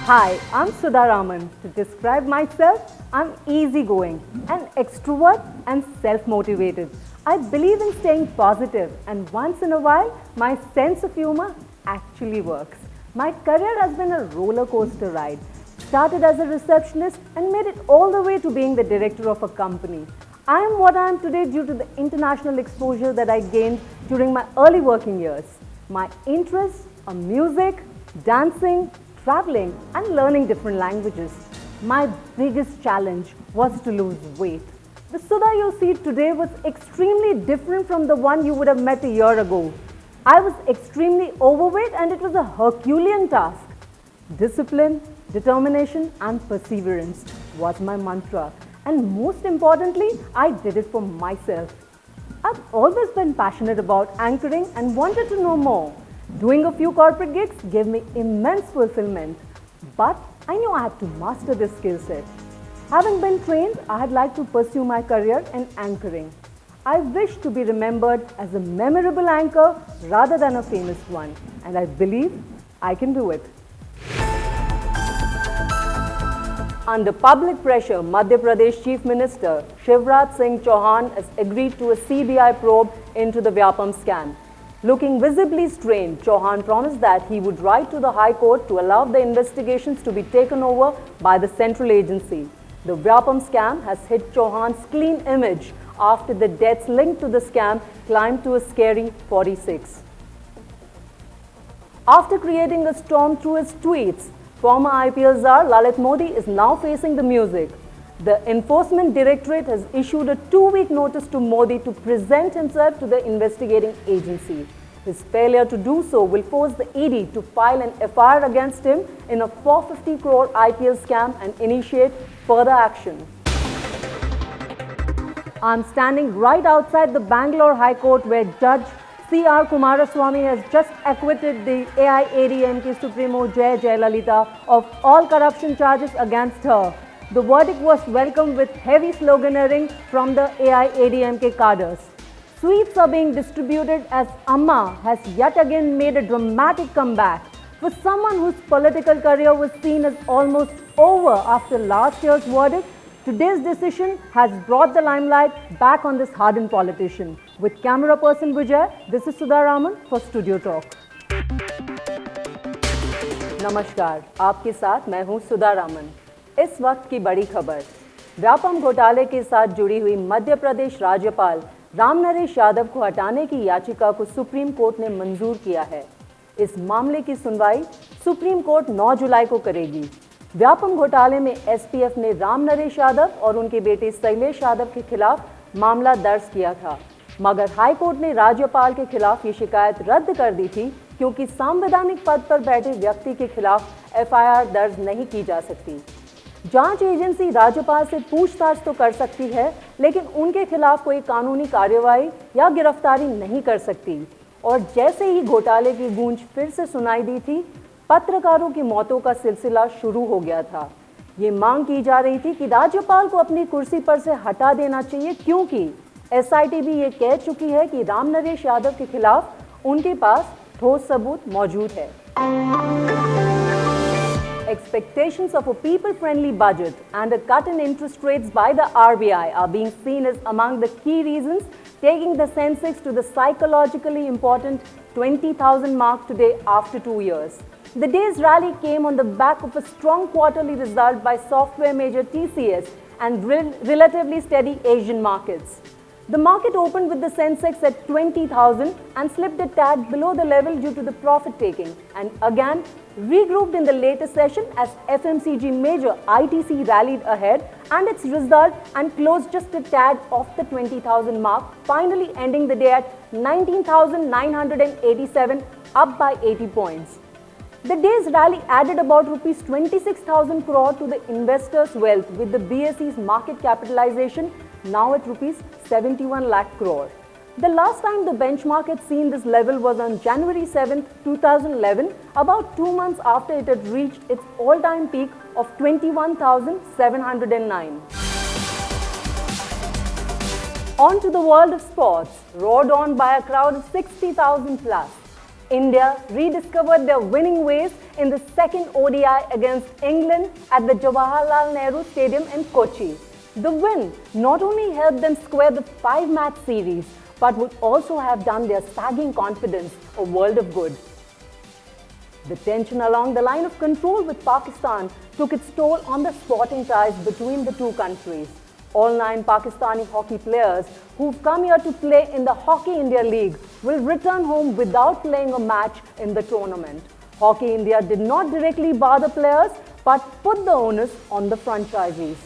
Hi, I'm Sudha Raman. To describe myself, I'm easygoing, an extrovert and self-motivated. I believe in staying positive and once in a while, my sense of humor actually works. My career has been a roller coaster ride. Started as a receptionist and made it all the way to being the director of a company. I am what I am today due to the international exposure that I gained during my early working years. My interests are music, dancing, traveling and learning different languages. My biggest challenge was to lose weight. The Sudha you see today was extremely different from the one you would have met a year ago. I was extremely overweight and it was a Herculean task. Discipline, determination and perseverance was my mantra. And most importantly, I did it for myself. I've always been passionate about anchoring and wanted to know more. Doing a few corporate gigs gave me immense fulfillment. But I knew I had to master this skill set. Having been trained, I'd like to pursue my career in anchoring. I wish to be remembered as a memorable anchor rather than a famous one. And I believe I can do it. Under public pressure, Madhya Pradesh Chief Minister Shivraj Singh Chauhan has agreed to a CBI probe into the Vyapam scam. Looking visibly strained, Chauhan promised that he would write to the High Court to allow the investigations to be taken over by the central agency. The Vyapam scam has hit Chauhan's clean image after the deaths linked to the scam climbed to a scary 46. After creating a storm through his tweets, former IPL czar Lalit Modi is now facing the music. The Enforcement Directorate has issued a 2-week notice to Modi to present himself to the investigating agency. His failure to do so will force the ED to file an FIR against him in a 450 crore IPL scam and initiate further action. I'm standing right outside the Bangalore High Court where Judge C.R. Kumaraswamy has just acquitted the AIADMK Supremo Jai Jayalalitha of all corruption charges against her. The verdict was welcomed with heavy sloganeering from the AIADMK cadres. Sweets are being distributed as Amma has yet again made a dramatic comeback. For someone whose political career was seen as almost over after last year's verdict, today's decision has brought the limelight back on this hardened politician. With camera person Vijay, this is Sudha Raman for Studio Talk. नमस्कार, आपके साथ मैं हूं सुधा रामन। इस वक्त की बड़ी खबर, व्यापम घोटाले के साथ जुड़ी हुई मध्य प्रदेश राज्यपाल राम नरेश यादव को हटाने की याचिका को सुप्रीम कोर्ट ने मंजूर किया है। इस मामले की सुनवाई सुप्रीम कोर्ट 9 जुलाई को करेगी। व्यापम घोटाले में एसपीएफ ने राम नरेश यादव और उनके बेटे शैलेश यादव के खिलाफ मामला दर्ज किया था, मगर हाईकोर्ट ने राज्यपाल के खिलाफ ये शिकायत रद्द कर दी थी क्योंकि संवैधानिक पद पर बैठे व्यक्ति के खिलाफ एफआईआर दर्ज नहीं की जा सकती। जांच एजेंसी राज्यपाल से पूछताछ तो कर सकती है, लेकिन उनके खिलाफ कोई कानूनी कार्यवाही या गिरफ्तारी नहीं कर सकती। और जैसे ही घोटाले की गूंज फिर से सुनाई दी थी, पत्रकारों की मौतों का सिलसिला शुरू हो गया था। ये मांग की जा रही थी कि राज्यपाल को अपनी कुर्सी पर से हटा देना चाहिए क्योंकि एसआईटी भी ये कह चुकी है कि राम नरेश यादव के खिलाफ उनके पास ठोस सबूत मौजूद है। Expectations of a people-friendly budget and a cut in interest rates by the RBI are being seen as among the key reasons taking the Sensex to the psychologically important 20,000 mark today after 2 years. The day's rally came on the back of a strong quarterly result by software major TCS and relatively steady Asian markets. The market opened with the Sensex at 20,000 and slipped a tad below the level due to the profit taking and again regrouped in the latest session as FMCG major ITC rallied ahead and its result and closed just a tad off the 20,000 mark, finally ending the day at 19,987, up by 80 points. The day's rally added about rupees 26,000 crore to the investors' wealth with the BSE's market capitalization now at rupees 71 lakh crore. The last time the benchmark had seen this level was on January 7, 2011, about 2 months after it had reached its all-time peak of 21,709. On to the world of sports, roared on by a crowd of 60,000 plus. India rediscovered their winning ways in the second ODI against England at the Jawaharlal Nehru Stadium in Kochi. The win not only helped them square the 5-match series, but would also have done their sagging confidence a world of good. The tension along the line of control with Pakistan took its toll on the sporting ties between the two countries. All 9 Pakistani hockey players who've come here to play in the Hockey India League will return home without playing a match in the tournament. Hockey India did not directly bar the players but put the onus on the franchisees.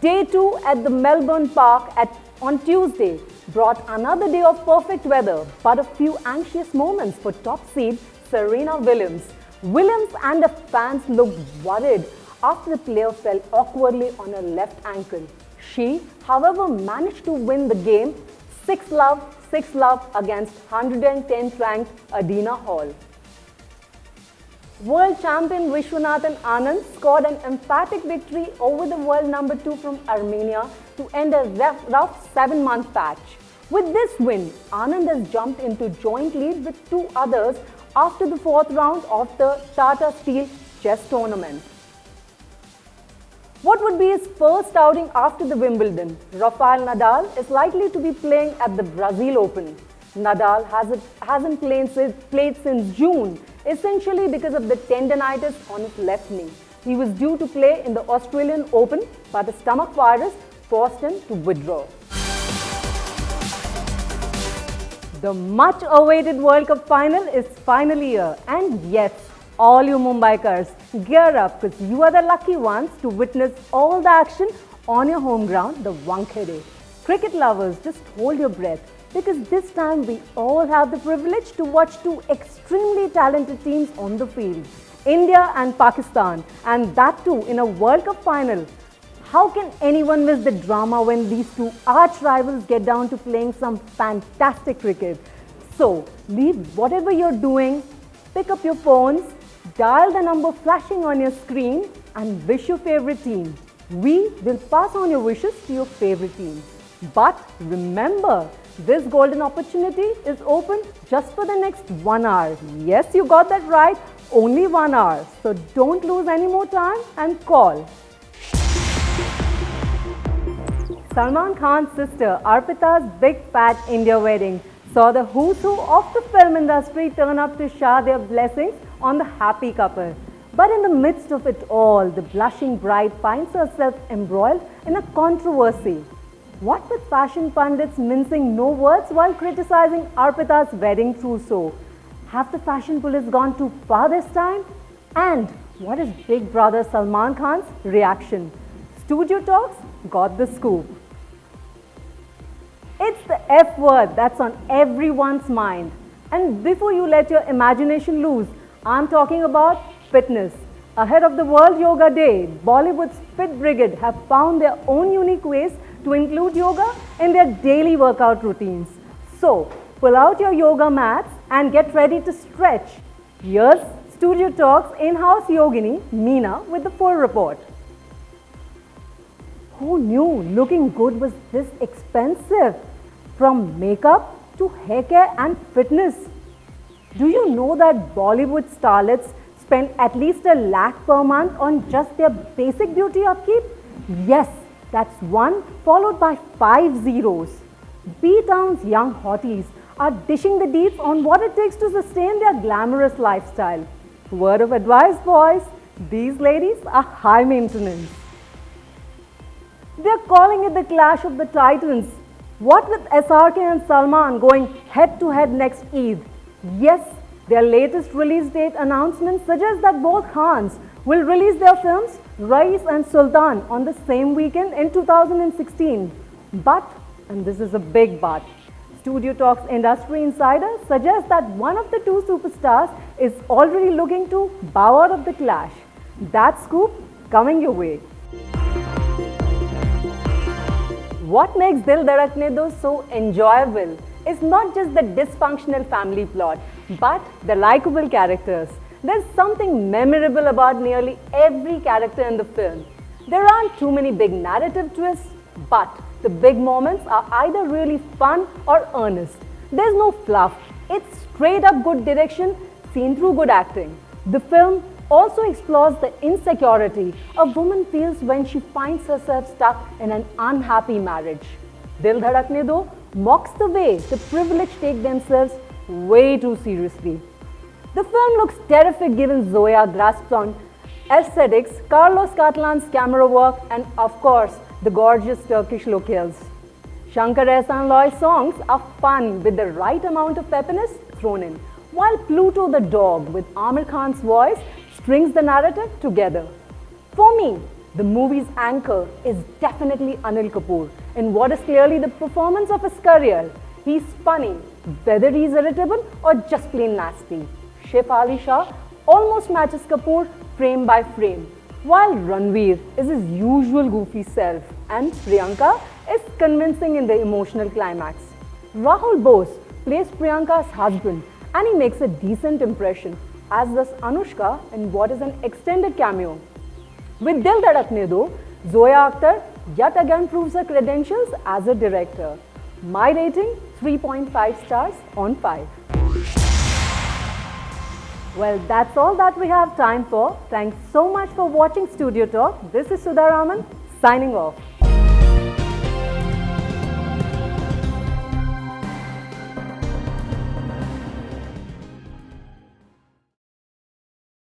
Day 2 at the Melbourne Park on Tuesday brought another day of perfect weather but a few anxious moments for top seed Serena Williams. Williams and the fans looked worried after the player fell awkwardly on her left ankle. She, however, managed to win the game 6-love, 6-love against 110th ranked Adina Hall. World champion Vishwanathan Anand scored an emphatic victory over the world number 2 from Armenia to end a rough 7-month patch. With this win, Anand has jumped into joint lead with 2 others after the 4th round of the Tata Steel Chess Tournament. What would be his first outing after the Wimbledon? Rafael Nadal is likely to be playing at the Brazil Open. Nadal hasn't played since June, essentially because of the tendinitis on his left knee. He was due to play in the Australian Open, but a stomach virus forced him to withdraw. The much-awaited World Cup final is finally here, and yes, all you Mumbaikars, gear up because you are the lucky ones to witness all the action on your home ground, the Wankhede. Cricket lovers, just hold your breath because this time we all have the privilege to watch 2 extremely talented teams on the field, India and Pakistan, and that too in a World Cup final. How can anyone miss the drama when these 2 arch rivals get down to playing some fantastic cricket? So, leave whatever you're doing, pick up your phones, dial the number flashing on your screen and wish your favorite team. We will pass on your wishes to your favorite team. But remember, this golden opportunity is open just for the next 1 hour. Yes, you got that right, only 1 hour. So don't lose any more time and call. Salman Khan's sister Arpita's big fat India wedding saw the who's who of the film industry turn up to shower their blessings on the happy couple. But in the midst of it all, the blushing bride finds herself embroiled in a controversy. What with fashion pundits mincing no words while criticizing Arpita's wedding trousseau? Have the fashion police gone too far this time? And what is Big Brother Salman Khan's reaction? Studio Talks got the scoop. It's the F word that's on everyone's mind. And before you let your imagination loose, I'm talking about fitness. Ahead of the World Yoga Day, Bollywood's Fit Brigade have found their own unique ways to include yoga in their daily workout routines. So, pull out your yoga mats and get ready to stretch. Here's Studio Talks in-house yogini, Meena, with the full report. Who knew looking good was this expensive? From makeup to hair care and fitness. Do you know that Bollywood starlets spend at least $1 lakh per month on just their basic beauty upkeep? Yes, that's 1 followed by 5 zeros. B-Town's young hotties are dishing the deets on what it takes to sustain their glamorous lifestyle. Word of advice, boys, these ladies are high maintenance. They're calling it the clash of the titans. What with SRK and Salman going head-to-head next Eid? Yes, their latest release date announcement suggests that both Khans will release their films Rais and Sultan on the same weekend in 2016. But, and this is a big but, Studio Talks industry insider suggests that one of the 2 superstars is already looking to bow out of the clash. That scoop coming your way. What makes Dil Dhadakne Do so enjoyable is not just the dysfunctional family plot, but the likable characters. There's something memorable about nearly every character in the film. There aren't too many big narrative twists, but the big moments are either really fun or earnest. There's no fluff, It's straight up good direction seen through good acting. The film also explores the insecurity a woman feels when she finds herself stuck in an unhappy marriage. Dil Dhadakne Do mocks the way the privileged take themselves way too seriously. The film looks terrific given Zoya grasps on aesthetics, Carlos Catalan's camera work, and of course, the gorgeous Turkish locales. Shankar Ehsan Loy's songs are fun with the right amount of peppiness thrown in, while Pluto the dog with Amir Khan's voice strings the narrative together. For me, the movie's anchor is definitely Anil Kapoor in what is clearly the performance of his career. He's funny, whether he's irritable or just plain nasty. Saif Ali Shah almost matches Kapoor frame by frame, while Ranveer is his usual goofy self and Priyanka is convincing in the emotional climax. Rahul Bose plays Priyanka's husband and he makes a decent impression, as does Anushka in what is an extended cameo. With Dil Dhadakne Do, Zoya Akhtar yet again proves her credentials as a director. My rating 3.5 stars on 5. Well, that's all that we have time for. Thanks so much for watching Studio Talk. This is Sudha Raman signing off.